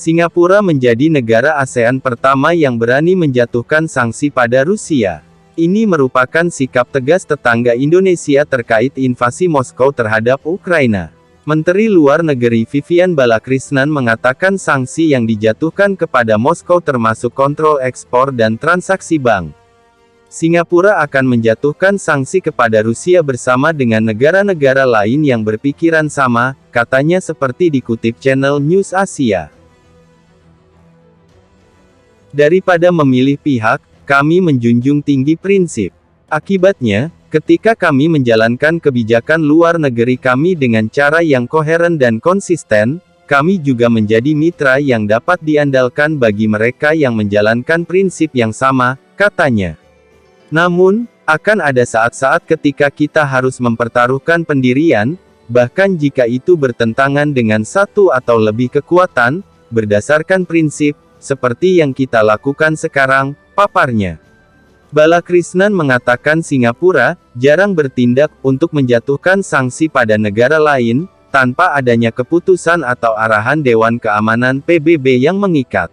Singapura menjadi negara ASEAN pertama yang berani menjatuhkan sanksi pada Rusia. Ini merupakan sikap tegas tetangga Indonesia terkait invasi Moskow terhadap Ukraina. Menteri Luar Negeri Vivian Balakrishnan mengatakan sanksi yang dijatuhkan kepada Moskow termasuk kontrol ekspor dan transaksi bank. Singapura akan menjatuhkan sanksi kepada Rusia bersama dengan negara-negara lain yang berpikiran sama, katanya seperti dikutip channel News Asia. Daripada memilih pihak, kami menjunjung tinggi prinsip. Akibatnya, ketika kami menjalankan kebijakan luar negeri kami dengan cara yang koheren dan konsisten, kami juga menjadi mitra yang dapat diandalkan bagi mereka yang menjalankan prinsip yang sama, katanya. Namun, akan ada saat-saat ketika kita harus mempertaruhkan pendirian, bahkan jika itu bertentangan dengan satu atau lebih kekuatan, berdasarkan prinsip, seperti yang kita lakukan sekarang, paparnya. Balakrishnan mengatakan Singapura jarang bertindak untuk menjatuhkan sanksi pada negara lain, tanpa adanya keputusan atau arahan Dewan Keamanan PBB yang mengikat.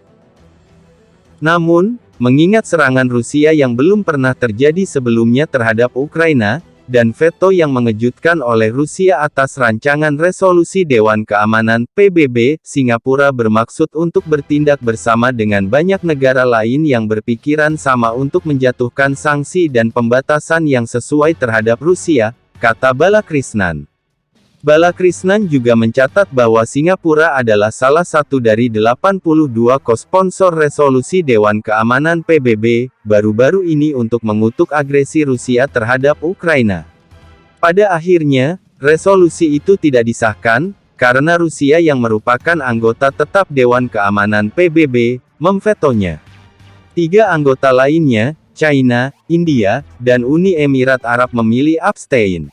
Namun, mengingat serangan Rusia yang belum pernah terjadi sebelumnya terhadap Ukraina, dan veto yang mengejutkan oleh Rusia atas rancangan resolusi Dewan Keamanan PBB, Singapura bermaksud untuk bertindak bersama dengan banyak negara lain yang berpikiran sama untuk menjatuhkan sanksi dan pembatasan yang sesuai terhadap Rusia, kata Balakrishnan. Balakrishnan juga mencatat bahwa Singapura adalah salah satu dari 82 ko-sponsor resolusi Dewan Keamanan PBB, baru-baru ini untuk mengutuk agresi Rusia terhadap Ukraina. Pada akhirnya, resolusi itu tidak disahkan, karena Rusia yang merupakan anggota tetap Dewan Keamanan PBB, memvetonya. 3 anggota lainnya, China, India, dan Uni Emirat Arab memilih abstain.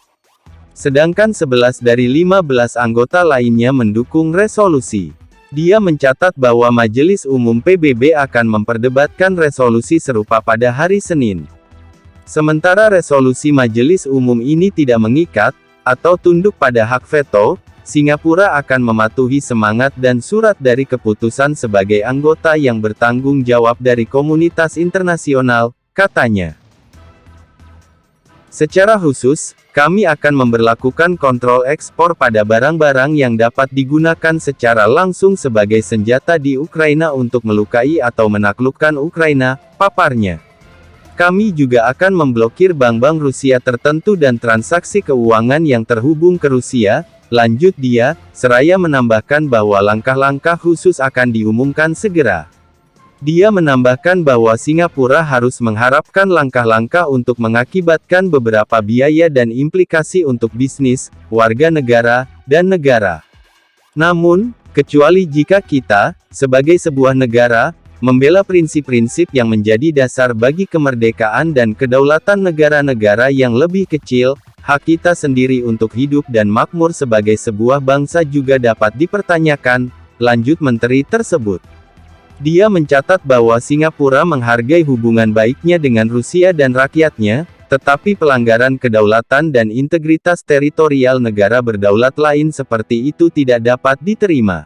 Sedangkan 11 dari 15 anggota lainnya mendukung resolusi. Dia mencatat bahwa Majelis Umum PBB akan memperdebatkan resolusi serupa pada hari Senin. Sementara resolusi Majelis Umum ini tidak mengikat, atau tunduk pada hak veto, Singapura akan mematuhi semangat dan surat dari keputusan sebagai anggota yang bertanggung jawab dari komunitas internasional, katanya. Secara khusus, kami akan memberlakukan kontrol ekspor pada barang-barang yang dapat digunakan secara langsung sebagai senjata di Ukraina untuk melukai atau menaklukkan Ukraina, paparnya. Kami juga akan memblokir bank-bank Rusia tertentu dan transaksi keuangan yang terhubung ke Rusia, lanjut dia, seraya menambahkan bahwa langkah-langkah khusus akan diumumkan segera. Dia menambahkan bahwa Singapura harus mengharapkan langkah-langkah untuk mengakibatkan beberapa biaya dan implikasi untuk bisnis, warga negara, dan negara. Namun, kecuali jika kita, sebagai sebuah negara, membela prinsip-prinsip yang menjadi dasar bagi kemerdekaan dan kedaulatan negara-negara yang lebih kecil, hak kita sendiri untuk hidup dan makmur sebagai sebuah bangsa juga dapat dipertanyakan, lanjut menteri tersebut. Dia mencatat bahwa Singapura menghargai hubungan baiknya dengan Rusia dan rakyatnya, tetapi pelanggaran kedaulatan dan integritas teritorial negara berdaulat lain seperti itu tidak dapat diterima.